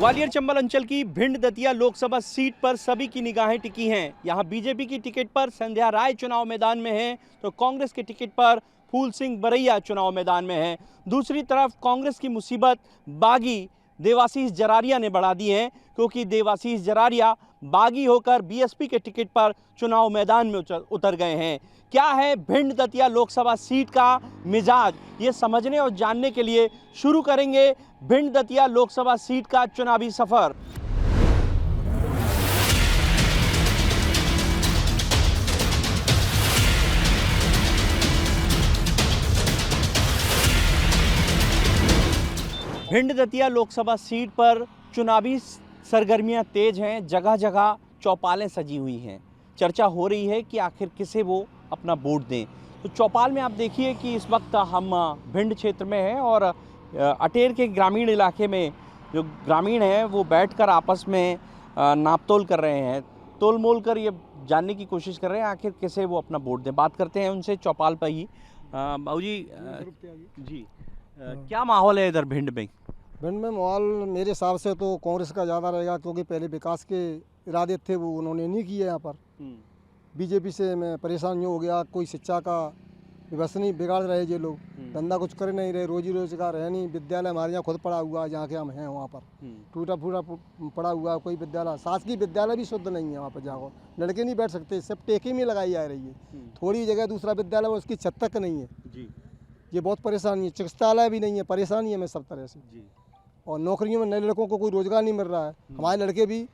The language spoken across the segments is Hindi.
ग्वालियर चंबल अंचल की भिंड दतिया लोकसभा सीट पर सभी की निगाहें टिकी हैं। यहां बीजेपी की टिकट पर संध्या राय चुनाव मैदान में हैं, तो कांग्रेस के टिकट पर फूल सिंह बरैया चुनाव मैदान में हैं। दूसरी तरफ कांग्रेस की मुसीबत बागी देवाशीष जरारिया ने बढ़ा दी है, क्योंकि देवाशीष जरारिया बागी होकर बीएसपी के टिकट पर चुनाव मैदान में उतर गए हैं। क्या है भिंड दतिया लोकसभा सीट का मिजाज, ये समझने और जानने के लिए शुरू करेंगे भिंड दतिया लोकसभा सीट का चुनावी सफर। भिंड दतिया लोकसभा सीट पर चुनावी सरगर्मियां तेज हैं। जगह जगह चौपालें सजी हुई हैं। चर्चा हो रही है कि आखिर किसे वो अपना वोट दें। तो चौपाल में आप देखिए कि इस वक्त हम भिंड क्षेत्र में हैं और अटेर के ग्रामीण इलाके में जो ग्रामीण हैं वो बैठकर आपस में नापतोल कर रहे हैं, तोल मोल कर ये जानने की कोशिश कर रहे हैं आखिर किसे वो अपना वोट दें। बात करते हैं उनसे चौपाल पर ही। बाबू जी, क्या माहौल है इधर भिंड में? भिंड में माहौल मेरे हिसाब से तो कांग्रेस का ज़्यादा रहेगा, क्योंकि पहले विकास के इरादे थे वो उन्होंने नहीं किए। यहाँ पर बीजेपी से मैं परेशान नहीं हो गया। कोई शिक्षा का व्यवस्था नहीं, बिगाड़ रहे ये लोग, धंधा कुछ कर नहीं रहे, रोजी रोजगार है नहीं। विद्यालय हमारे यहाँ खुद पड़ा हुआ है, जहाँ के हम हैं वहाँ पर टूटा फूटा पड़ा हुआ। कोई विद्यालय, शासकीय विद्यालय भी शुद्ध नहीं है वहाँ पर, जाओ लड़के नहीं बैठ सकते, सब टेके में लगाई जा रही है। थोड़ी जगह दूसरा विद्यालय में उसकी छत तक नहीं है जी। ये बहुत परेशानी है। चिकित्सालय भी नहीं है, परेशानी है मैं सब तरह से जी। और नौकरियों में नए लड़कों को कोई रोजगार नहीं मिल रहा है। हमारे लड़के भी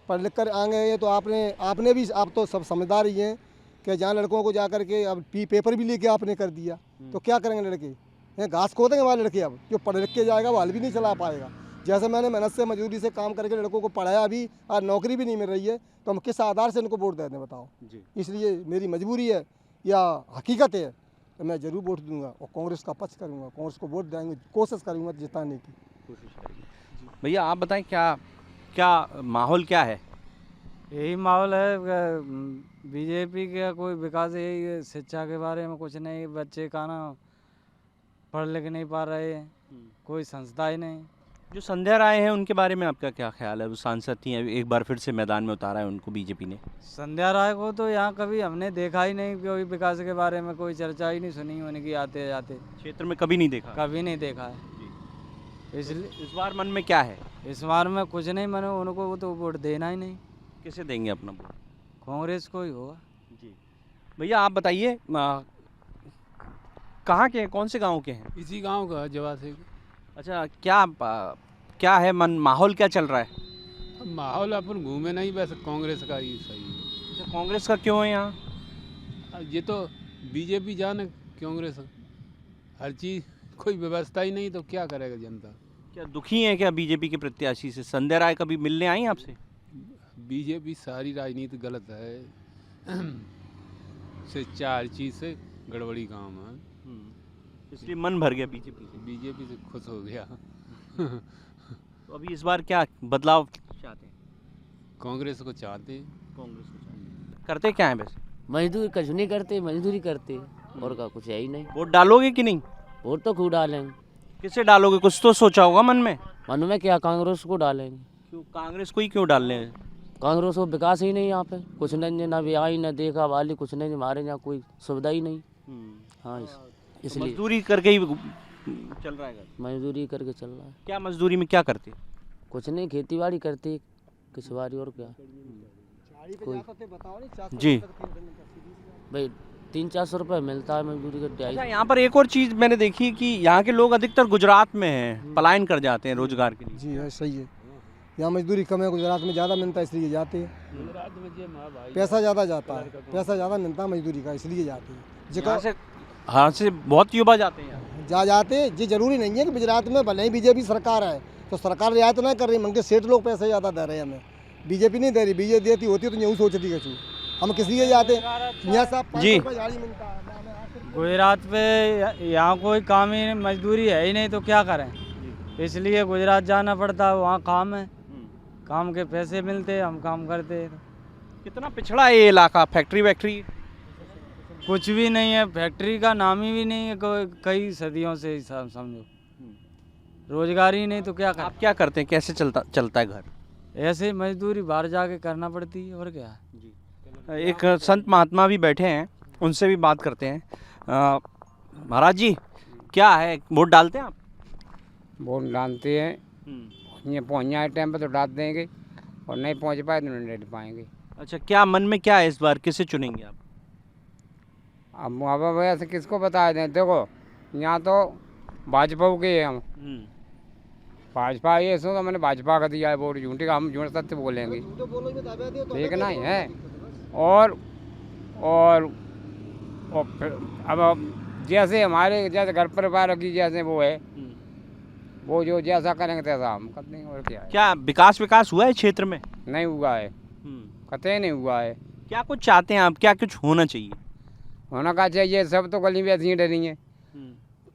पढ़ लिख कर आ गए हैं, तो आपने भी, आप तो सब समझदार ही हैं कि जहाँ लड़कों को जा करके अब पेपर भी लेके आपने कर दिया, तो क्या करेंगे लड़के? यहाँ घास खोदेंगे हमारे लड़के। अब जो पढ़ लिख के जाएगा वो हाल भी नहीं चला पाएगा। जैसे मैंने मेहनत से मजदूरी से काम करके लड़कों को पढ़ाया, अभी और नौकरी भी नहीं मिल रही है, तो हम किस आधार से उनको वोट दे दें बताओ जी। इसलिए मेरी मजबूरी है या हकीकत है, तो मैं ज़रूर वोट दूंगा और कांग्रेस का पक्ष करूँगा। कांग्रेस को वोट देंगे, कोशिश करूँगा जिताने की कोशिश करेंगे। भैया आप बताएं क्या माहौल क्या है? यही माहौल है, बीजेपी का कोई विकास, यही शिक्षा के बारे में कुछ नहीं। बच्चे का ना पढ़ लिख नहीं पा रहे हैं, कोई संस्था ही नहीं। जो संध्या राय हैं उनके बारे में आपका क्या ख्याल है? वो सांसद थी, एक बार फिर से मैदान में उतारा है उनको बीजेपी ने। संध्या राय को तो यहाँ कभी हमने देखा ही नहीं, कोई विकास के बारे में कोई चर्चा ही नहीं सुनी उनकी आते जाते। क्षेत्र में कभी नहीं देखा? कभी नहीं देखा है। इसलिए इस बार मन में क्या है? इस बार में कुछ नहीं, मन उनको वो तो वोट देना ही नहीं। किसे देंगे अपना वोट? कांग्रेस को ही होगा जी। भैया आप बताइए कहाँ के हैं, कौन से गांव के हैं? इसी गांव का जवा से। अच्छा, क्या है माहौल क्या चल रहा है? अब माहौल अपन घूमे नहीं, बस कांग्रेस का ही सही है। अच्छा, कांग्रेस का क्यों है यहाँ? अब ये तो बीजेपी जाने, कांग्रेस हर चीज़, कोई व्यवस्था ही नहीं, तो क्या करेगा जनता? क्या दुखी हैं क्या बीजेपी के प्रत्याशी से? संध्या राय कभी मिलने आई आपसे? बीजेपी सारी राजनीति गलत है, शिक्षा हर चीज़ से गड़बड़ी काम है, इसलिए मन भर गया बीजेपी से। बीजेपी से खुश हो गया। तो अभी इस बार क्या बदलाव चाहते हैं? कांग्रेस को चाहते। कांग्रेस को चाहते। करते क्या है वैसे? मजदूरी कुछ नहीं करते, मजदूरी करते और का कुछ है ही नहीं। वोट डालोगे कि नहीं? वोट तो खूब डालेंगे। किसे डालोगे? कुछ तो सोचा होगा मन में। मन में क्या, कांग्रेस को डालेंगे। क्यों कांग्रेस को ही क्यों डाल रहे हैं? कांग्रेस को विकास ही नहीं यहाँ पे, कुछ नहीं, ना भी आई ना देखा वाली, कुछ नहीं, हमारे यहाँ कोई सुविधा ही नहीं। हाँ इसलिए मजदूरी करके ही चल रहा है। मजदूरी करके चल रहा है। क्या मजदूरी में क्या करते? कुछ नहीं, खेती बाड़ी करते, किसवारी और क्या कोई जी। भाई 300-400 रुपये मिलता है मजदूरी का। अच्छा, यहाँ पर एक और चीज़ मैंने देखी कि यहाँ के लोग अधिकतर गुजरात में हैं, पलायन कर जाते हैं रोजगार के लिए। जी है, सही है। यहाँ मजदूरी कम है, गुजरात में ज़्यादा मिलता है इसलिए जाते हैं। पैसा ज़्यादा जाता है, पैसा ज़्यादा मिलता है मजदूरी का, इसलिए जाते हैं। यहाँ से बहुत युवा जाते हैं जाते। ये जरूरी नहीं है कि गुजरात में भले ही बीजेपी सरकार है तो सरकार रियायत ना कर रही, मंगे सेठ लोग पैसे ज़्यादा दे रहे हैं हमें, बीजेपी नहीं दे रही। बीजेपी देती होती तो यूँ सोचती कि हम किस लिए जाते यहाँ साहब जी। गुजरात पे यहाँ कोई काम ही नहीं, मजदूरी है ही नहीं, तो क्या करें? इसलिए गुजरात जाना पड़ता है, वहाँ काम है, काम के पैसे मिलते, हम काम करते। कितना पिछड़ा है ये इलाका? फैक्ट्री वैक्ट्री कुछ भी नहीं है, फैक्ट्री का नाम ही भी नहीं है कई सदियों से, समझो। रोजगार ही नहीं तो क्या कर। आप क्या करते हैं, कैसे चलता है घर? ऐसे मजदूरी बाहर जाके करना पड़ती है और क्या। एक संत महात्मा भी बैठे हैं, उनसे भी बात करते हैं। महाराज जी, क्या है, वोट डालते हैं आप? वोट डालते हैं, ये पहुँच जाए टाइम पे तो डाल देंगे, और नहीं पहुँच पाए तो नहीं डाल पाएंगे। अच्छा, क्या मन में क्या है इस बार, किसे चुनेंगे आप? अब ऐसे किसको बता दें, देखो यहाँ तो भाजपा के हैं हम, भाजपा ये सो तो मैंने भाजपा का दिया है वोट, झूठी का हम झूठ सत्य बोलेंगे, देखना ही है। और फिर अब जैसे हमारे जैसे घर परिवार की जैसे वो है, वो जो जैसा करेंगे तैसा हम कर देंगे, और क्या है। क्या विकास हुआ है क्षेत्र में? नहीं हुआ है, कतई नहीं हुआ है। क्या कुछ चाहते हैं आप, क्या कुछ होना चाहिए? होना क्या चाहिए, सब तो गली में ऐसी ही डरी हैं,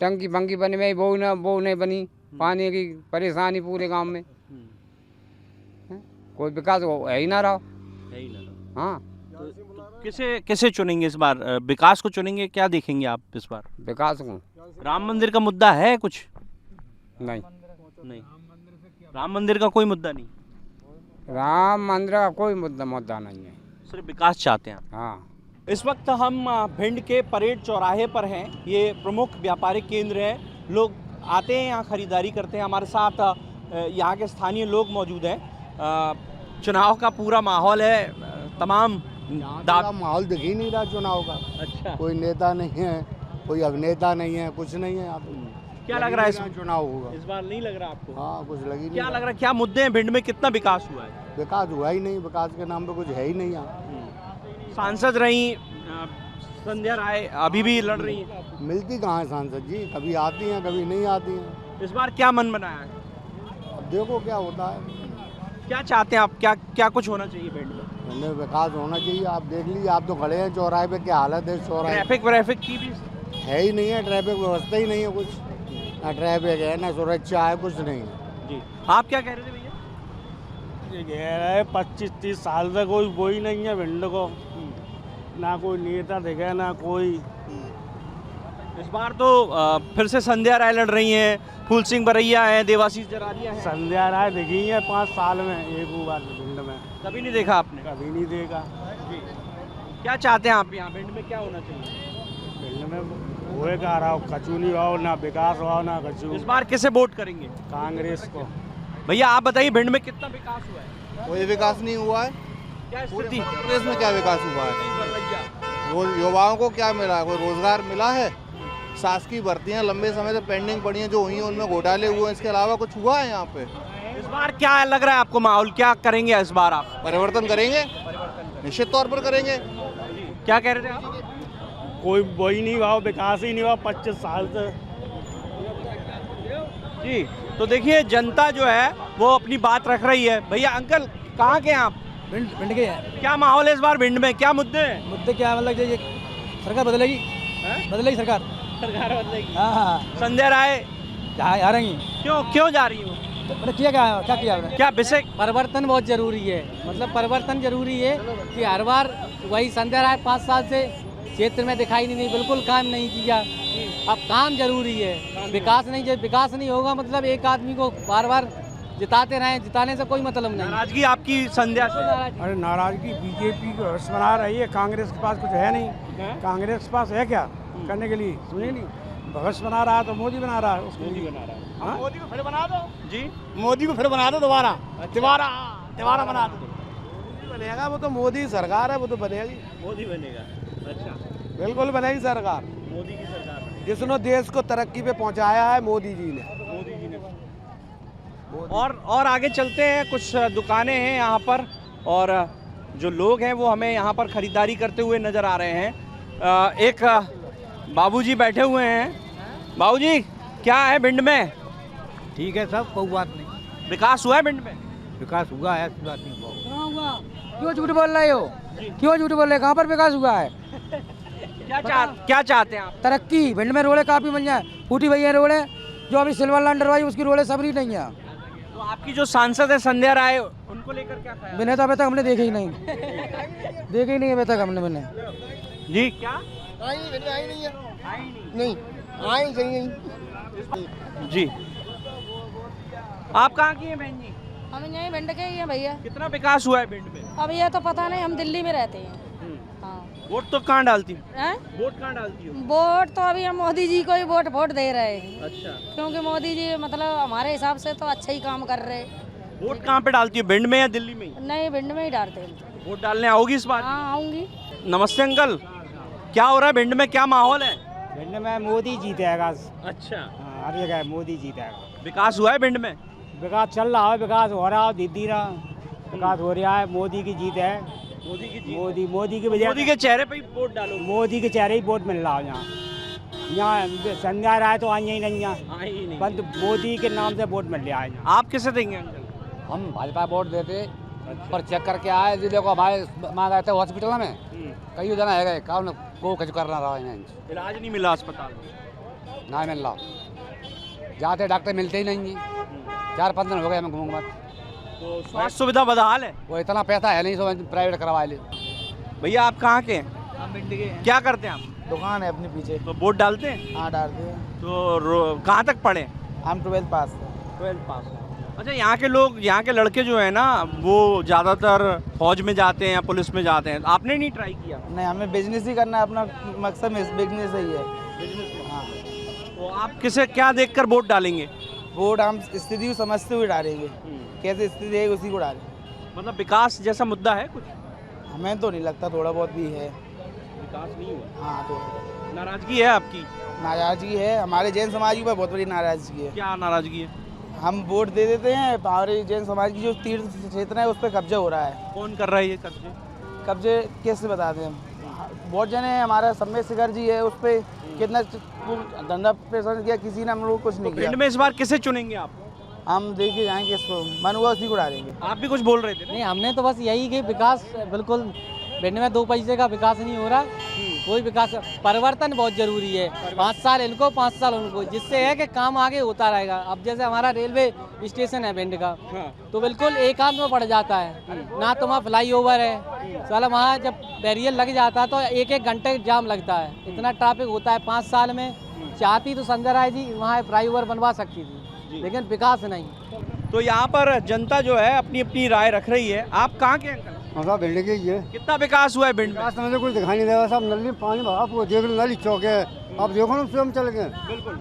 टंकी फंकी बनी में वो नहीं बनी, पानी की परेशानी पूरे गांव में, कोई विकास है ही ना रहा। हाँ, किसे चुनेंगे इस बार? विकास को चुनेंगे? क्या देखेंगे आप इस बार? विकास को राम मंदिर का मुद्दा है कुछ? नहीं, राम मंदिर का कोई मुद्दा नहीं, राम मंदिर का कोई मुद्दा नहीं है, सिर्फ विकास चाहते हैं आप। हाँ। इस वक्त हम भिंड के परेड चौराहे पर हैं। ये प्रमुख व्यापारिक केंद्र है, लोग आते हैं यहाँ खरीदारी करते हैं। हमारे साथ यहाँ के स्थानीय लोग मौजूद हैं। चुनाव का पूरा माहौल है, तमाम माहौल दिख ही नहीं रहा चुनाव का। अच्छा, कोई नेता नहीं है, कोई अभिनेता नहीं है, कुछ नहीं है यहाँ पे। क्या लग रहा है इस चुनाव होगा? इस बार नहीं लग रहा आपको? हाँ, कुछ लगी नहीं। क्या लग रहा है, क्या मुद्दे हैं भिंड में, कितना विकास हुआ है? विकास हुआ ही नहीं, विकास के नाम पे कुछ है ही नहीं यहाँ। सांसद रही संध्या राय, अभी भी लड़ रही हैं। मिलती कहाँ है सांसद जी, कभी आती हैं कभी नहीं आती हैं। इस बार क्या मन बनाया है? अब देखो क्या होता है। क्या चाहते हैं आप, क्या कुछ होना चाहिए भिंड में? हमें विकास होना चाहिए। आप देख लीजिए, आप तो खड़े हैं चौराहे पे, क्या हालत है चौराहे। ट्रैफिक की भी है ही नहीं है, ट्रैफिक व्यवस्था ही नहीं है कुछ, ना ट्रैफिक है ना सुरक्षा है, कुछ नहीं है जी। आप क्या कह रहे थे भैया? ये कह रहा है 25-30 साल से कोई वो ही नहीं है भिंड को, ना कोई नेता दिखे ना कोई। इस बार तो फिर से संध्या राय लड़ रही हैं, फूल सिंह बरैया हैं, देवाशीष जरारिया हैं। संध्या राय दिखी है 5 साल में, एक बार भिंड में कभी नहीं देखा आपने? कभी नहीं देखा। क्या चाहते हैं आप यहाँ भिंड में, क्या होना चाहिए? भिंड में हुए का रहा हो, कचू नहीं हो, ना विकास हो ना कचू। इस बार किसे वोट करेंगे? कांग्रेस को। भैया आप बताइए, भिंड में कितना विकास हुआ है? कोई विकास नहीं हुआ है। क्या स्थिति? कांग्रेस में क्या विकास हुआ है? युवाओं को क्या मिला है? कोई रोजगार मिला है? शासकीय भर्तियां लंबे समय से पेंडिंग पड़ी हैं जो हुई हैं, उनमें घोटाले हुए हैं, इसके अलावा कुछ हुआ है यहाँ पे? इस बार क्या लग रहा है आपको माहौल, क्या करेंगे इस बार आप? परिवर्तन करेंगे, निश्चित तौर पर करेंगे। क्या कह रहे थे आप? कोई वही नहीं हुआ, विकास ही नहीं हुआ 25 साल से जी। तो देखिए, जनता जो है वो अपनी बात रख रही है। भैया अंकल, कहाँ के हैं आप? भिंड के हैं। क्या माहौल है इस बार भिंड में, क्या मुद्दे हैं? मुद्दे क्या, मतलब ये सरकार बदलेगी, बदलेगी सरकार बदलेगी। हाँ, संध्या राय आ रही। क्यों जा रही हो? तो मैंने क्या किया आपने? क्या विषय? परिवर्तन बहुत जरूरी है, मतलब परिवर्तन जरूरी है कि हर बार वही संध्या राय 5 साल से क्षेत्र में दिखाई नहीं, बिल्कुल काम नहीं किया। अब काम जरूरी है, विकास नहीं होगा, मतलब एक आदमी को बार बार जिताते रहें, जिताने से कोई मतलब नहीं। नाराजगी आपकी संध्या से? अरे नाराजगी बीजेपी को हर्ष बना रही है, कांग्रेस के पास कुछ है नहीं। कांग्रेस के पास है क्या करने के लिए? सुनिए नहीं, भगत बना रहा है तो मोदी बना रहा है, उसको मोदी बना रहा है। हाँ? मोदी को फिर बना दो जी, मोदी को फिर बना दो दोबारा, दोबारा बना दो। बनेगा वो तो, मोदी सरकार है, वो तो बनेगी, मोदी बनेगा। अच्छा, बिल्कुल बनेगी सरकार, मोदी की सरकार बनेगी। जिसने देश को तरक्की पे पहुंचाया है मोदी जी ने। और आगे चलते हैं, कुछ दुकानें हैं यहाँ पर और जो लोग हैं वो हमें यहाँ पर खरीदारी करते हुए नज़र आ रहे हैं। एक बाबूजी बैठे हुए हैं। बाबूजी, क्या है भिंड में? ठीक है सब, कोई बात नहीं। विकास हुआ है भिंड में? विकास हुआ है, ऐसी बात नहीं। कहाँ हुआ? क्यों झूठ बोल रहे हो? क्यों झूठ बोल रहे हो? कहाँ पर विकास हुआ है? क्या चाहते हैं आप? तरक्की, भिंड में रोडें काफ़ी बन जाए, फूटी भैया रोडें, जो अभी सिल्वर लाइन डरवाई उसकी रोडें सबरी नहीं है। तो आपकी जो सांसद है संध्या राय, उनको लेकर क्या ख्याल? मैंने तो अभी तक हमने देखे ही नहीं, देखे ही नहीं अभी तक हमने। मैंने जी, क्या आई नहीं है, नहीं आई नहीं जी। आप कहाँ की हैं बहन जी? हम यहीं भिंड के ही हैं भैया। कितना विकास हुआ है भिंड में? अब ये तो पता नहीं, हम दिल्ली में रहते हैं। हाँ। वोट तो कहाँ डालती हो? हैं? वोट कहाँ डालती हो? वोट तो अभी हम मोदी जी को ही वोट दे रहे हैं। अच्छा। क्योंकि मोदी जी मतलब हमारे हिसाब से तो अच्छा ही काम कर रहे हैं। वोट कहाँ पे डालती हो, भिंड में या दिल्ली में? नहीं, भिंड में ही डालते हैं। वोट डालने आओगी इस बार? हाँ, आऊंगी। नमस्ते अंकल, क्या हो रहा है भिंड में, क्या माहौल है? भिंड में मोदी जीतेगा। अच्छा, हर जगह मोदी जीतेगा। विकास हुआ है भिंड में? विकास चल रहा है, विकास हो रहा है, धीरे धीरे विकास हो रहा है। मोदी की जीत है। मोदी की जीत? मोदी की वजह मोदी के चेहरे पे ही वोट डालो। मोदी के चेहरे ही वोट मिल रहा है यहाँ संध्या राय तो आई ही नहीं यहाँ, आई नहीं। परंतु मोदी के नाम से वोट मिल रहा है यहाँ। आप किसे देंगे अंकल? हम भाजपा वोट देते पर चेक करके आए जिले को हमारे मांग आए थे हॉस्पिटल में कई जना है कौन को कुछ करना रहा है इलाज नहीं मिला अस्पताल में? ना मिल रहा, जाते डॉक्टर मिलते ही नहीं जी। 4-5 दिन हो गए हमें घूमूंगा। तो स्वास्थ्य सुविधा बदहाल है? वो इतना पैसा है नहीं सो प्राइवेट करवा ले। भैया आप कहाँ के हैं? हम भिंड के हैं। क्या करते हैं आप? दुकान है अपने पीछे। तो वोट डालते हैं? हाँ, डालते हैं। तो कहाँ तक पढ़े? हम 12th पास। 12th पास। अच्छा, यहाँ के लोग, यहाँ के लड़के जो है ना, वो ज़्यादातर फौज में जाते हैं या पुलिस में जाते हैं। आपने नहीं ट्राई किया? नहीं, हमें बिजनेस ही करना है, अपना मकसद में बिजनेस ही है। बिजनेस। हाँ। तो आप किसे क्या देखकर वोट डालेंगे? वोट हम स्थिति को समझते हुए डालेंगे, कैसे स्थिति है उसी को डालें। मतलब विकास जैसा मुद्दा है कुछ? हमें तो नहीं लगता, थोड़ा बहुत भी है। विकास नहीं हुआ? हाँ, तो नाराजगी है आपकी? नाराजगी है, हमारे जैन समाज की बहुत बड़ी नाराजगी है। क्या नाराजगी है? हम वोट दे देते हैं, हमारे जैन समाज की जो तीर्थ क्षेत्र है उस पर कब्जा हो रहा है। कौन कर रहा है ये कब्जे? कब्जे कैसे बता दें हम? बहुत जने हैं, हमारा सम्मेद शिखर जी है, उस पर कितना धंधा पेश किया, किसी ने हम लोग कुछ नहीं किया। भिंड में इस बार किसे चुनेंगे आप? हम देखिए जाएंगे, इसको मन हुआ उसी को डालेंगे। आप भी कुछ बोल रहे थे? नहीं, हमने तो बस यही कि विकास बिल्कुल भिंड में 2 पैसे का विकास नहीं हो रहा। कोई विकास, परिवर्तन बहुत जरूरी है। 5 साल इनको, 5 साल उनको, जिससे है कि काम आगे होता रहेगा। अब जैसे हमारा रेलवे स्टेशन है भिंड का, तो बिल्कुल एकांत में पड़ जाता है ना, तो वहाँ फ्लाई ओवर है साला, वहाँ जब बैरियर लग जाता है तो 1-1 घंटे जाम लगता है, इतना ट्रैफिक होता है। 5 साल में चाहती तो संजय राय जी वहाँ फ्लाई ओवर बनवा सकती थी, लेकिन विकास नहीं। तो यहाँ पर जनता जो है अपनी अपनी राय रख रही है। आप कहाँ के अंकल? हाँ, भिंड के ही है। कितना विकास हुआ है भिंड में? रास्ते में कुछ दिखाई नहीं दे रहा, सब नली में पानी भरा, वो देख लो, नली चौक है। आप देखो ना, स्वयं चल गए। बिल्कुल,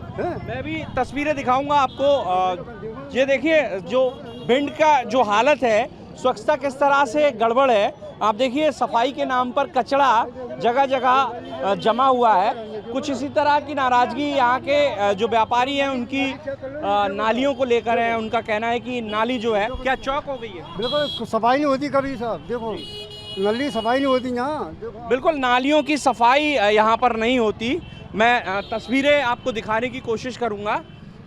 मैं भी तस्वीरें दिखाऊंगा आपको। ये देखिए जो भिंड का जो हालत है, स्वच्छता किस तरह से गड़बड़ है। आप देखिए सफाई के नाम पर कचरा जगह जगह जमा हुआ है। कुछ इसी तरह की नाराजगी यहाँ के जो व्यापारी हैं उनकी नालियों को लेकर है। उनका कहना है कि नाली जो है क्या चौक हो गई है। बिल्कुल सफाई नहीं होती कभी, साहब देखो नली सफाई नहीं होती यहाँ। बिल्कुल नालियों की सफाई यहाँ पर नहीं होती। मैं तस्वीरें आपको दिखाने की कोशिश करूँगा।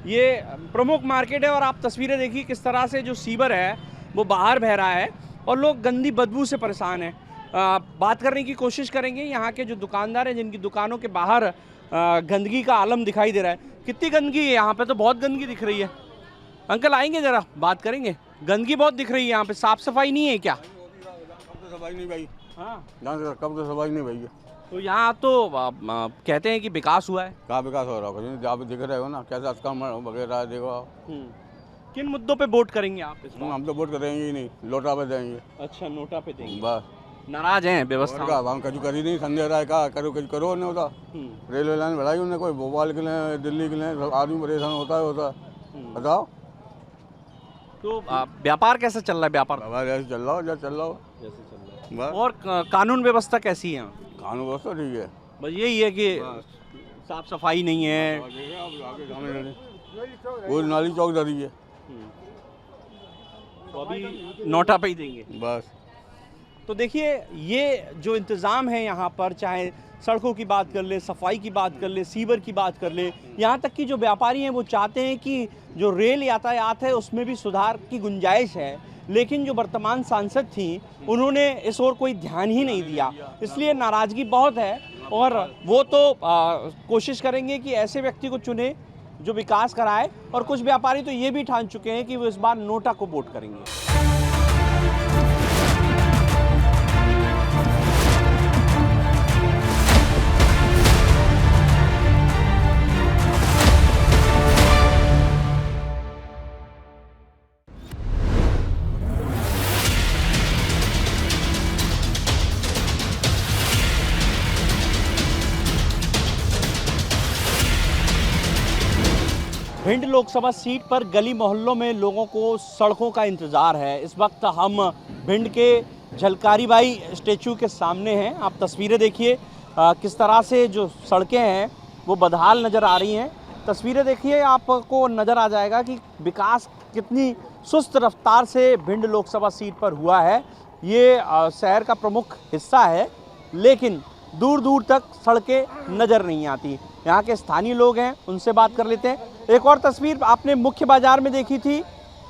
ये प्रमुख मार्केट है और आप तस्वीरें देखिए किस तरह से जो सीवर है वो बाहर बह रहा है और लोग गंदी बदबू से परेशान हैं। बात करने की कोशिश करेंगे यहाँ के जो दुकानदार हैं जिनकी दुकानों के बाहर गंदगी का आलम दिखाई दे रहा है। कितनी गंदगी है यहाँ पे? तो बहुत गंदगी दिख रही है। अंकल आएंगे ज़रा बात करेंगे। गंदगी बहुत दिख रही है यहाँ पे, साफ़ सफाई नहीं है क्या? कब तो सफाई नहीं भाई। हाँ, कब तो सफाई नहीं भाई। तो यहाँ तो कहते हैं कि विकास हुआ है। कहाँ विकास हो रहा है? आप दिख रहे हो ना कैसे अस्कम वगैरह देखो। किन मुद्दों पे वोट करेंगे आप इस बार? हम तो वोट करेंगे ही नहीं, लोटा पे देंगे। अच्छा, नोटा पे देंगे। बस नाराज हैं व्यवस्था? हम कभी करी नहीं, संजय राय का करो कुछ करो नहीं होता। रेलवे लाइन बढ़ाई उन्हें, कोई भोपाल के लिए दिल्ली के लिए आदमी परेशान होता है। बताओ तो व्यापार कैसा चल रहा है? व्यापार जैसे चल रहा हो, जैसे चल रहा हो जैसे चल रहा है। बस। और कानून व्यवस्था कैसी है? कानून व्यवस्था ठीक है, बस यही है कि साफ सफाई नहीं है। वो नाली चौक डरी है, तो अभी नोटा पे ही देंगे बस। तो देखिए ये जो इंतज़ाम है यहाँ पर, चाहे सड़कों की बात कर ले, सफाई की बात कर ले, सीवर की बात कर ले, यहाँ तक कि जो व्यापारी हैं वो चाहते हैं कि जो रेल यातायात है उसमें भी सुधार की गुंजाइश है। लेकिन जो वर्तमान सांसद थी उन्होंने इस ओर कोई ध्यान ही नहीं दिया, इसलिए नाराज़गी बहुत है। और वो तो कोशिश करेंगे कि ऐसे व्यक्ति को चुने जो विकास कराए। और कुछ व्यापारी तो ये भी ठान चुके हैं कि वो इस बार नोटा को वोट करेंगे। भिंड लोकसभा सीट पर गली मोहल्लों में लोगों को सड़कों का इंतज़ार है। इस वक्त हम भिंड के झलकारी बाई स्टेचू के सामने हैं। आप तस्वीरें देखिए किस तरह से जो सड़कें हैं वो बदहाल नज़र आ रही हैं। तस्वीरें देखिए, आपको नज़र आ जाएगा कि विकास कितनी सुस्त रफ्तार से भिंड लोकसभा सीट पर हुआ है। ये शहर का प्रमुख हिस्सा है, लेकिन दूर दूर तक सड़कें नज़र नहीं आती। यहाँ के स्थानीय लोग हैं, उनसे बात कर लेते हैं। एक और तस्वीर आपने मुख्य बाजार में देखी थी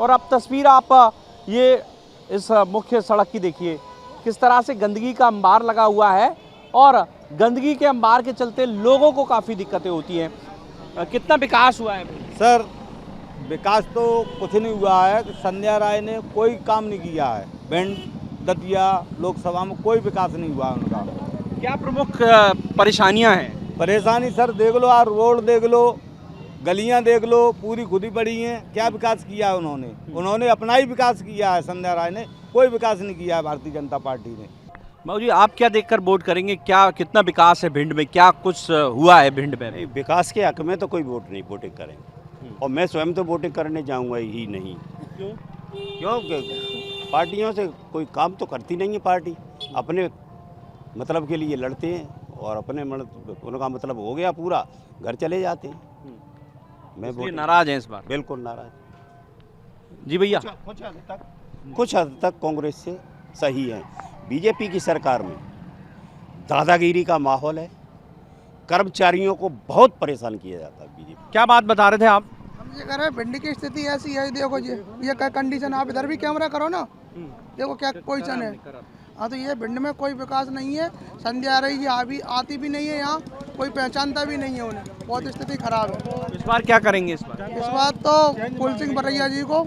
और अब तस्वीर आप ये इस मुख्य सड़क की देखिए, किस तरह से गंदगी का अंबार लगा हुआ है और गंदगी के अंबार के चलते लोगों को काफ़ी दिक्कतें होती हैं। कितना विकास हुआ है? सर विकास तो कुछ नहीं हुआ है। संध्या राय ने कोई काम नहीं किया है। भिंड दतिया लोकसभा में कोई विकास नहीं हुआ उनका। क्या प्रमुख परेशानियां हैं? परेशानी सर देख लो, यार रोड देख लो, गलियां देख लो, पूरी खुदी पड़ी हैं। क्या विकास किया है उन्होंने? उन्होंने अपना ही विकास किया है। संध्या राय ने कोई विकास नहीं किया है भारतीय जनता पार्टी ने। बाबू जी, आप क्या देखकर वोट करेंगे? क्या कितना विकास है भिंड में? क्या कुछ हुआ है भिंड में? विकास के हक में तो कोई वोटिंग करेंगे और मैं स्वयं तो वोटिंग करने जाऊंगा ही नहीं। क्यों? पार्टियों से कोई काम तो करती नहीं है पार्टी। अपने मतलब के लिए लड़ते हैं और अपने उनका मतलब हो गया पूरा, घर चले जाते हैं। मैं नाराज हैं इस बार? बिल्कुल नाराज। जी भैया, कुछ हद तक कांग्रेस से सही है। बीजेपी की सरकार में दादागिरी का माहौल है। कर्मचारियों को बहुत परेशान किया जाता है बीजेपी। क्या बात बता रहे थे आप? हम ये कह रहे हैं भिंड की स्थिति ऐसी है, देखो ये क्या कंडीशन। आप इधर भी कैमरा करो ना, देखो क्या पोजीशन है। हाँ, तो ये भिंड में कोई विकास नहीं है। संध्या राय जी आती भी नहीं है, यहाँ कोई पहचानता भी नहीं है उन्हें। बहुत स्थिति खराब है। इस बार क्या करेंगे? इस बार तो फूल सिंह बरैया जी को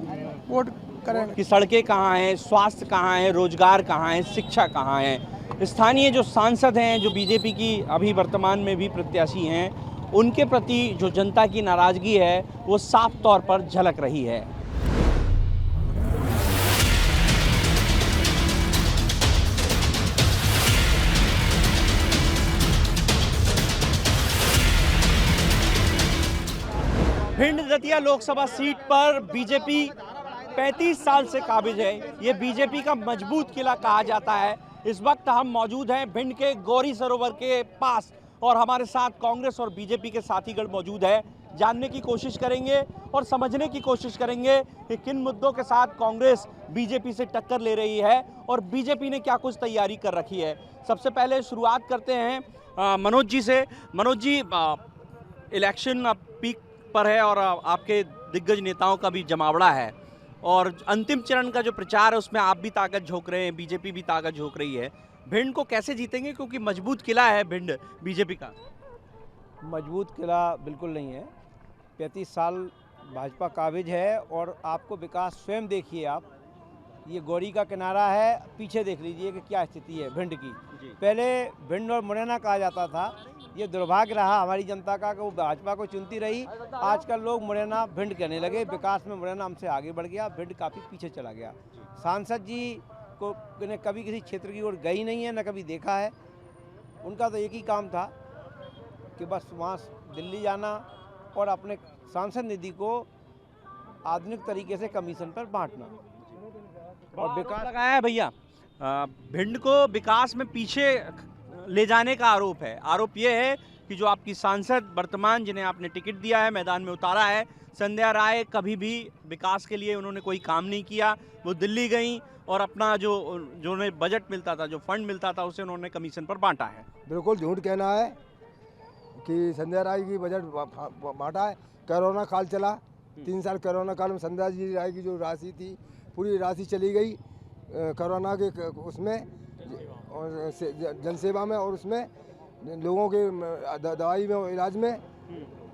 वोट करेंगे। कि सड़कें कहाँ हैं, स्वास्थ्य कहाँ है, रोजगार कहाँ है, शिक्षा कहाँ है। स्थानीय जो सांसद हैं, जो बीजेपी की अभी वर्तमान में भी प्रत्याशी हैं, उनके प्रति जो जनता की नाराजगी है वो साफ तौर पर झलक रही है। भिंड दतिया लोकसभा सीट पर बीजेपी 35 साल से काबिज है। ये बीजेपी का मजबूत किला कहा जाता है। इस वक्त हम मौजूद हैं भिंड के गौरी सरोवर के पास और हमारे साथ कांग्रेस और बीजेपी के साथीगण मौजूद है। जानने की कोशिश करेंगे और समझने की कोशिश करेंगे कि किन मुद्दों के साथ कांग्रेस बीजेपी से टक्कर ले रही है और बीजेपी ने क्या कुछ तैयारी कर रखी है। सबसे पहले शुरुआत करते हैं मनोज जी से। मनोज जी, इलेक्शन पीक पर है और आपके दिग्गज नेताओं का भी जमावड़ा है और अंतिम चरण का जो प्रचार है उसमें आप भी ताकत झोंक रहे हैं, बीजेपी भी ताकत झोंक रही है। भिंड को कैसे जीतेंगे? क्योंकि मजबूत किला है भिंड बीजेपी का। मजबूत किला बिल्कुल नहीं है। 35 साल भाजपा काबिज है और आपको विकास स्वयं देखिए। आप ये गौरी का किनारा है, पीछे देख लीजिए कि क्या स्थिति है भिंड की। पहले भिंड और मुरैना कहा जाता था। ये दुर्भाग्य रहा हमारी जनता का कि वो भाजपा को चुनती रही। आजकल लोग मुरैना भिंड कहने लगे। विकास में मुरैना हमसे आगे बढ़ गया, भिंड काफ़ी पीछे चला गया। सांसद जी को कभी किसी क्षेत्र की ओर गई नहीं है, न कभी देखा है। उनका तो एक ही काम था कि बस वहाँ दिल्ली जाना और अपने सांसद निधि को आधुनिक तरीके से कमीशन पर बांटना और विकास लगाया है। भैया, भिंड को विकास में पीछे ले जाने का आरोप है। आरोप ये है कि जो आपकी सांसद वर्तमान, जिन्हें आपने टिकट दिया है, मैदान में उतारा है, संध्या राय, कभी भी विकास के लिए उन्होंने कोई काम नहीं किया। वो दिल्ली गई और अपना जो उन्हें बजट मिलता था, जो फंड मिलता था, उसे उन्होंने कमीशन पर बांटा है। बिल्कुल झूठ कहना है कि संध्या राय की बजट बांटा है। कोरोना काल चला, 3 साल कोरोना काल में संध्या जी राय की जो राशि थी पूरी राशि चली गई कोरोना के उसमें जनसेवा में और उसमें लोगों के दवाई में इलाज में।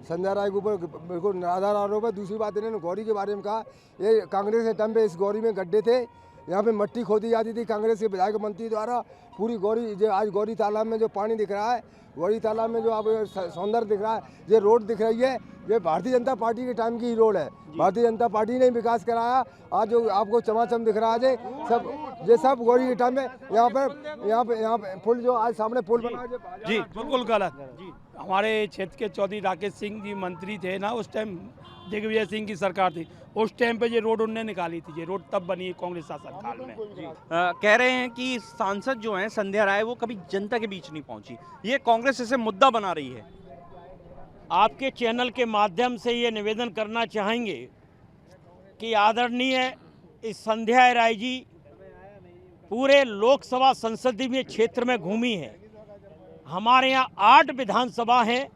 संध्या राय के ऊपर बिल्कुल निराधार आरोप है। दूसरी बात इन्होंने गौरी के बारे में कहा, ये कांग्रेस के टाइम पे इस गौरी में गड्ढे थे, यहाँ पे मट्टी खोदी जाती थी कांग्रेस के विधायक मंत्री द्वारा। पूरी गौरी जो आज गौरी तालाब में जो पानी दिख रहा है, गौरी तालाब में जो आप सौंदर्य दिख रहा है, ये रोड दिख रही है, ये भारतीय जनता पार्टी के टाइम की ही रोड है। भारतीय जनता पार्टी ने विकास कराया। आज जो आपको चमाचम दिख रहा है ये सब गौरी के टाइम में यहाँ पे पुल जो आज सामने पुल बना जी बिल्कुल गलत। हमारे क्षेत्र के चौधरी राकेश सिंह जी मंत्री थे ना, उस टाइम दिग्विजय सिंह की सरकार थी, उस टाइम पे ये रोड उनने निकाली थी। ये रोड तब बनी है कांग्रेस शासनकाल में। कह रहे हैं कि सांसद जो हैं संध्या राय वो कभी जनता के बीच नहीं पहुंची, ये कांग्रेस इसे मुद्दा बना रही है। आपके चैनल के माध्यम से ये निवेदन करना चाहेंगे कि आदरणीय इस संध्या राय जी पूरे लोकसभा संसदीय क्षेत्र में घूमी है। हमारे यहाँ 8 विधानसभा हैं,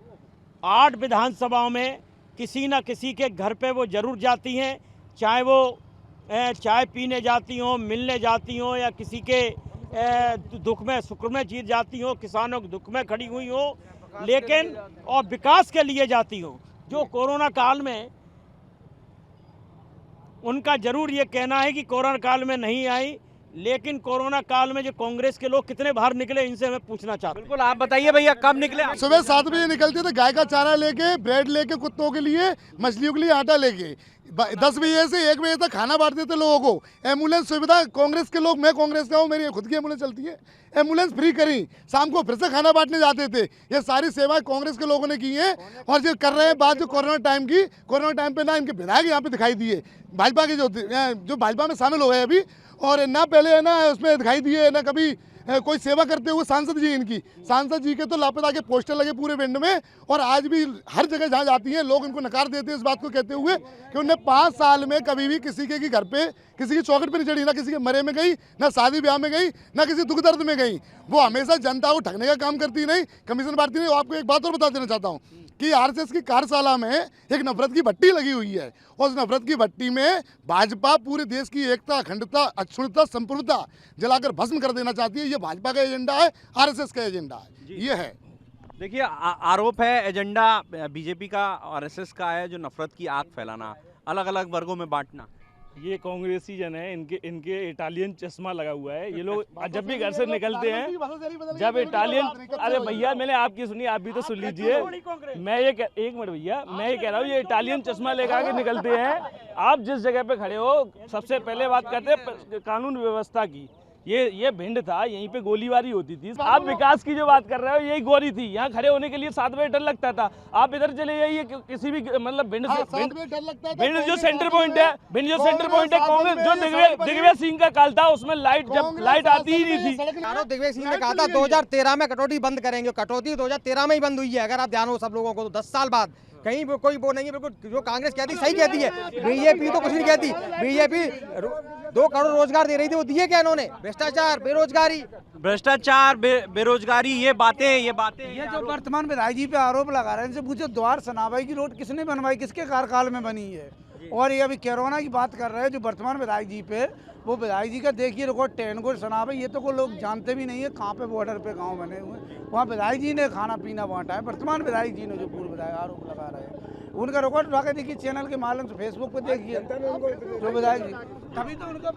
8 विधानसभाओं में किसी न किसी के घर पे वो जरूर जाती हैं, चाहे वो चाय पीने जाती हों, मिलने जाती हों, या किसी के दुख में सुख में जीत जाती हों, किसानों के दुख में खड़ी हुई हों, लेकिन और विकास के लिए जाती हों। जो कोरोना काल में उनका जरूर ये कहना है कि कोरोना काल में नहीं आई, लेकिन कोरोना काल में जो कांग्रेस के लोग कितने बाहर निकले, इनसे हमें पूछना चाहते हैं। बिल्कुल, आप बताइए भैया कब निकले? सुबह 7 बजे निकलते थे, गाय का चारा लेके, ब्रेड लेके, कुत्तों के लिए, मछलियों के लिए आटा लेके। 10 बजे से 1 बजे तक खाना बांटते थे लोगों को। एम्बुलेंस सुविधा कांग्रेस के लोग, मैं कांग्रेस का हूँ, मेरी खुद की एम्बुलेंस चलती है, एम्बुलेंस फ्री करी। शाम को फिर से खाना बांटने जाते थे। ये सारी सेवाएं कांग्रेस के लोगों ने की हैं और जो कर रहे हैं बात जो कोरोना टाइम की। कोरोना टाइम पे ना इनके विधायक यहाँ पे दिखाई दिए, भाजपा के जो भाजपा में शामिल हो गए अभी, और ना पहले है ना उसमें दिखाई दिए, ना कभी कोई सेवा करते हुए। सांसद जी इनकी, सांसद जी के तो लापता के पोस्टर लगे पूरे विंड में, और आज भी हर जगह जहाँ जाती हैं लोग इनको नकार देते हैं इस बात को कहते हुए कि उन्हें 5 साल में कभी भी किसी के घर पे, किसी की चौखट पे नहीं चढ़ी, ना किसी के मरे में गई, ना शादी ब्याह में गई, ना किसी दुख दर्द में गई। वो हमेशा जनता को ठगने का काम करती नहीं, कमीशन बांटती नहीं। आपको एक बात और बता देना चाहता हूँ कि आरएसएस की कार्यशाला में एक नफरत की भट्टी लगी हुई है, और उस नफरत की भट्टी में भाजपा पूरे देश की एकता, अखंडता, अक्षुण्णता, संपूर्णता जलाकर भस्म कर देना चाहती है। ये भाजपा का एजेंडा है, आरएसएस का एजेंडा है, ये है। देखिए, आरोप है एजेंडा बीजेपी का, आरएसएस का है, जो नफरत की आग फैलाना, अलग अलग वर्गों में बांटना। ये कांग्रेसी जन है, इनके इटालियन चश्मा लगा हुआ है। ये लोग जब भी घर से निकलते हैं, जब इटालियन, अरे भैया मैंने आपकी सुनी, आप भी तो सुन लीजिए। मैं ये एक मिनट भैया, मैं ये कह रहा हूँ, ये इटालियन चश्मा लेकर के निकलते हैं। आप जिस जगह पे खड़े हो, सबसे पहले बात करते हैं कानून व्यवस्था की। ये भिंड था, यहीं पे गोलीबारी होती थी। आप विकास की जो बात कर रहे हो, यही गोरी थी। यहाँ खड़े होने के लिए 7 बजे डर लगता था। आप इधर चले जाइए, किसी भी मतलब भिंड जो सेंटर पॉइंट है, कांग्रेस जो दिग्विजय सिंह का काल था, उसमें जब लाइट आती ही नहीं थी। दिग्विजय सिंह ने कहा था 2013 में कटौती बंद करेंगे, कटौती 2013 में ही बंद हुई है। अगर आप ध्यान हो सब लोगों को, 10 साल बाद कहीं कोई वो नहीं है। बिल्कुल जो कांग्रेस कहती सही कहती है, बीजेपी तो कुछ नहीं कहती। बीजेपी 2 करोड़ रोजगार दे रही थी, वो दिए क्या इन्होंने? भ्रष्टाचार, बेरोजगारी, ये बातें ये जो वर्तमान विधायक जी पे आरोप लगा रहे हैं, इनसे पूछो द्वार सनाबाई की रोड किसने बनवाई, किसके कार्यकाल में बनी है? और ये अभी कोरोना की बात कर रहे हैं जो वर्तमान विधायक जी पे, वो विधायक जी का देखिए रिकॉर्ड 10 को सनाबाई, ये तो कोई लोग जानते भी नहीं है कहाँ पे बॉर्डर पे गाँव बने हुए, वहाँ विधायक जी ने खाना पीना बांटा है। वर्तमान विधायक जी ने जो पूर्व विधायक आरोप लगा रहे हैं, उनका रिकॉर्ड उठा के देखिए, चैनल के माध्यम से फेसबुक पे देखिए जो विधायक जी, तभी तो उनका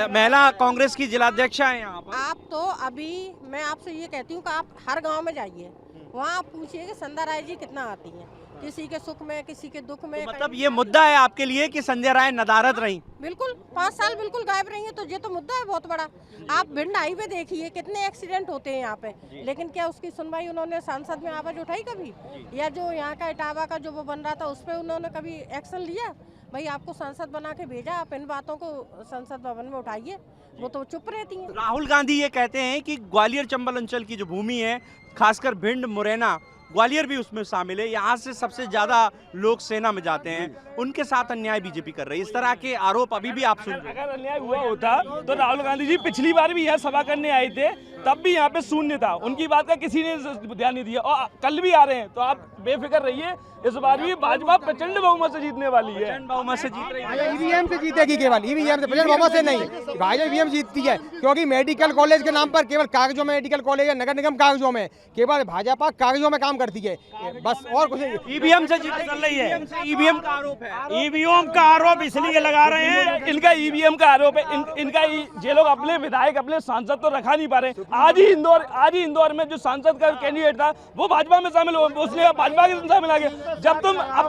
महिला कांग्रेस की जिलाध्यक्षा है यहाँ पर। आप तो अभी मैं आपसे ये कहती हूँ कि आप हर गांव में जाइए, वहाँ आप पूछिए कि संध्या राय जी कितना आती हैं, किसी के सुख में, किसी के दुख में। तो मतलब ये मुद्दा है आपके लिए कि संध्या राय नदारद रही? बिल्कुल, 5 साल बिल्कुल गायब रही है, तो ये तो मुद्दा है बहुत बड़ा। आप भिंड हाईवे देखिए, कितने एक्सीडेंट होते हैं यहाँ पे, लेकिन क्या उसकी सुनवाई उन्होंने सांसद में आवाज उठाई कभी? या जो यहाँ का इटावा का जो वो बन रहा था, उस पर उन्होंने कभी एक्शन लिया? भाई आपको सांसद बना के भेजा, आप इन बातों को संसद भवन में उठाइए, वो तो चुप रहती हैं। राहुल गांधी ये कहते हैं कि ग्वालियर चंबल अंचल की जो भूमि है, खासकर भिंड, मुरैना, ग्वालियर भी उसमें शामिल है, यहाँ से सबसे ज्यादा लोग सेना में जाते हैं, उनके साथ अन्याय बीजेपी कर रही है। इस तरह के आरोप अभी भी आप सुन रहे हैं। अगर अन्याय हुआ होता तो राहुल गांधी जी पिछली बार भी यहाँ सभा करने आए थे, तब भी यहाँ पे शून्य था, उनकी बात का किसी ने ध्यान नहीं दिया, और कल भी आ रहे हैं। तो आप बेफिक्र रहिए, इस बार भी भाजपा प्रचंड बहुमत से जीतने वाली है। बहुमत से जीत रही है, ईवीएम से जीतेगी, केवल ईवीएम से, प्रचंड बहुमत से नहीं। भाजपा ईवीएम जीतती है क्योंकि मेडिकल कॉलेज के नाम पर केवल कागजों में मेडिकल कॉलेज है, नगर निगम कागजों में, केवल भाजपा कागजों में काम करती है, बस और कुछ नहीं। ईवीएम से जीत चल रही है, ईवीएम का आरोप है। ईवीएम का आरोप इसलिए लगा रहे हैं, इनका ईवीएम का आरोप है। इनका ये लोग अपने विधायक, अपने सांसद तो रखा नहीं पा रहे। आज ही इंदौर में जो सांसद का कैंडिडेट था वो भाजपा में शामिल हो, उसने भाजपा के शामिल आ गया। जब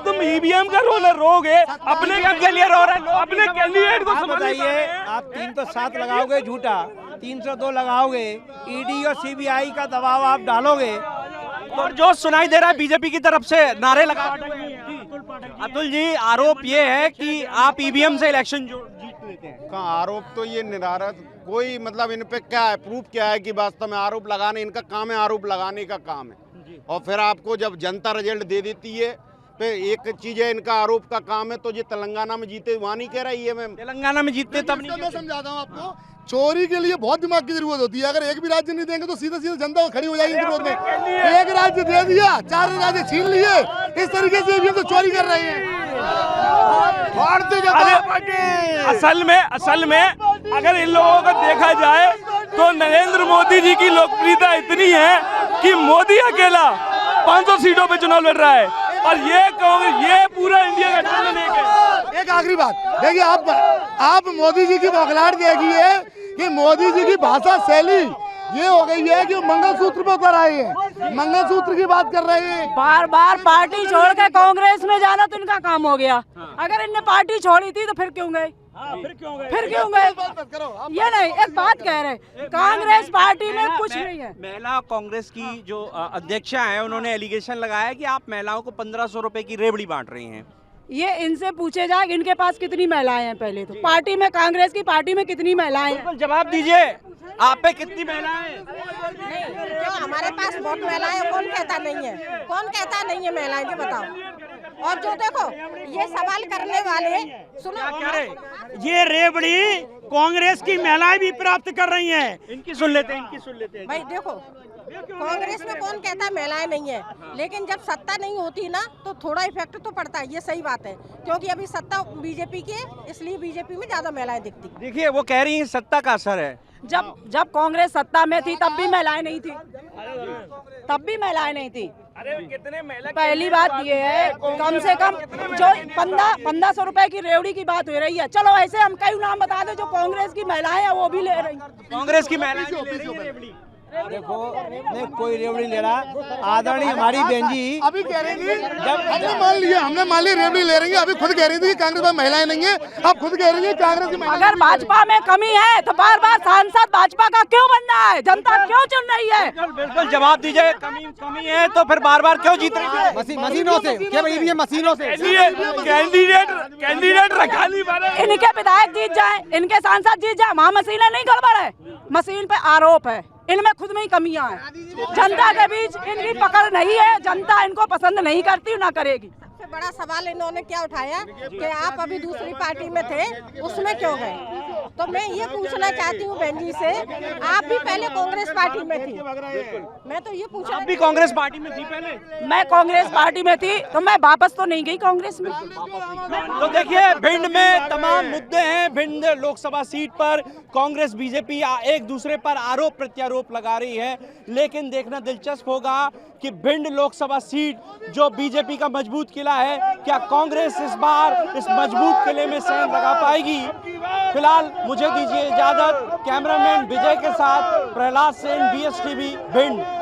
तुम ईवीएम का रोल रोगे, अपने के लिए रो रहे हैं, अपने कैंडिडेट को बताइए। आप 307 लगाओगे झूठा, 302 लगाओगे, ईडी और सीबीआई का दबाव आप डालोगे, और जो सुनाई दे रहा है बीजेपी की तरफ से नारे लगा। अतुल जी, आरोप ये है कि आप ईवीएम से इलेक्शन जीत लेते हैं। का आरोप तो ये निराधार, कोई मतलब इन पे क्या है, प्रूफ क्या है कि वास्तव में आरोप लगाने, इनका काम है आरोप लगाने का काम है। और फिर आपको जब जनता रिजल्ट दे देती है, फिर एक चीज है इनका आरोप का काम है। तो ये तेलंगाना में जीते, वहाँ नहीं कह रही है मैम, तेलंगाना में जीतते तब नहीं। मैं समझाता हूँ आपको, चोरी के लिए बहुत दिमाग की जरूरत होती है। अगर एक भी राज्य नहीं देंगे तो सीधे सीधे जनता खड़ी हो जाएगी विरोध में। एक राज्य दे दिया, 4 राज्य छीन लिए, इस तरीके से भी हम तो चोरी कर रहे हैं। असल में अगर इन लोगों को देखा जाए तो नरेंद्र मोदी जी की लोकप्रियता इतनी है कि मोदी अकेला 500 सीटों पे चुनाव लड़ रहा है, और ये पूरा इंडिया का। एक आखिरी बात देखिए, आप मोदी जी की बौखलाहट देखिए कि मोदी जी की भाषा शैली ये हो गई है कि मंगलसूत्र पर उतर आए हैं, मंगलसूत्र की बात कर रहे हैं। बार बार पार्टी छोड़ के कांग्रेस में जाना तो इनका काम हो गया। अगर इनने पार्टी छोड़ी थी तो फिर क्यों गए? फिर क्यों गए? ये नहीं, एक बात कह रहे, कांग्रेस पार्टी में कुछ नहीं है। महिला कांग्रेस की जो अध्यक्षा है, उन्होंने एलिगेशन लगाया है कि आप महिलाओं को 1500 रुपए की रेवड़ी बांट रही हैं। ये इनसे पूछे जाए इनके पास कितनी महिलाएं हैं। पहले तो पार्टी में, कांग्रेस की पार्टी में कितनी महिलाएं हैं? जवाब दीजिए, आप पे कितनी महिलाएं? क्यों हमारे पास बहुत महिलाएं, कौन कहता नहीं है? कौन कहता नहीं है महिलाएं, ये बताओ। और जो देखो ये सवाल करने वाले, सुनो, ये रेवड़ी कांग्रेस की महिलाएं भी प्राप्त कर रही हैं। इनकी सुन लेते हैं। भाई देखो, कांग्रेस में कौन कहता है महिलाएं नहीं है, लेकिन जब सत्ता नहीं होती ना तो थोड़ा इफेक्ट तो पड़ता है, ये सही बात है। क्योंकि अभी सत्ता बीजेपी की है, इसलिए बीजेपी में ज्यादा महिलाएं दिखती। देखिए, वो कह रही हैं सत्ता का असर है। जब कांग्रेस सत्ता में थी तब भी महिलाएं नहीं थी, तब भी महिलाएं नहीं थी। अरे कितने महिला, पहली बात ये है, कम से कम जो 1500 रुपए की रेवड़ी की बात हो रही है, चलो ऐसे हम कई नाम बता दे जो कांग्रेस की महिलाएं हैं वो भी ले रही। कांग्रेस की महिलाएं ले रही हैं रेवड़ी। देखो, मैं कोई रेवड़ी ले रहा, आदरणीय हमारी बहन जी अभी कह रही थी, हमने मान लिया रेवड़ी ले रही है। अभी खुद कह रही थी कि कांग्रेस में महिलाएं नहीं है, अब खुद कह रही है कांग्रेस की महिलाएं। अगर भाजपा में कमी है तो बार बार सांसद भाजपा का क्यों बनना है? जनता क्यों चुन रही है? बिल्कुल जवाब दीजिए, कमी है तो फिर बार बार क्यों जीत रही है? मशीनों से क्या? ये मशीनों से कैंडिडेट रखा नहीं पा रहे। इनके विधायक जीत जाए, इनके सांसद जीत जाए, वहाँ मशीनें नहीं गड़बड़ है। मशीन पे आरोप है, इनमें खुद में ही कमियां हैं। जनता के बीच इनकी पकड़ नहीं है, जनता इनको पसंद नहीं करती, ना करेगी। सबसे बड़ा सवाल इन्होंने क्या उठाया कि आप अभी दूसरी पार्टी में थे, उसमें क्यों गए? तो मैं ये पूछना चाहती हूँ बहन जी से, आप भी पहले कांग्रेस पार्टी में थी। मैं तो ये पूछा, आप भी कांग्रेस पार्टी में थी पहले? मैं कांग्रेस पार्टी में थी तो मैं वापस तो नहीं गई कांग्रेस में। तो देखिए, भिंड में तमाम मुद्दे हैं। भिंड लोकसभा सीट पर कांग्रेस बीजेपी एक दूसरे पर आरोप प्रत्यारोप लगा रही है, लेकिन देखना दिलचस्प होगा कि भिंड लोकसभा सीट जो बीजेपी का मजबूत किला है, क्या कांग्रेस इस बार इस मजबूत किले में सेंध लगा पाएगी? फिलहाल मुझे दीजिए इजाजत। कैमरामैन विजय के साथ प्रहलाद सेन, BSTV भिंड।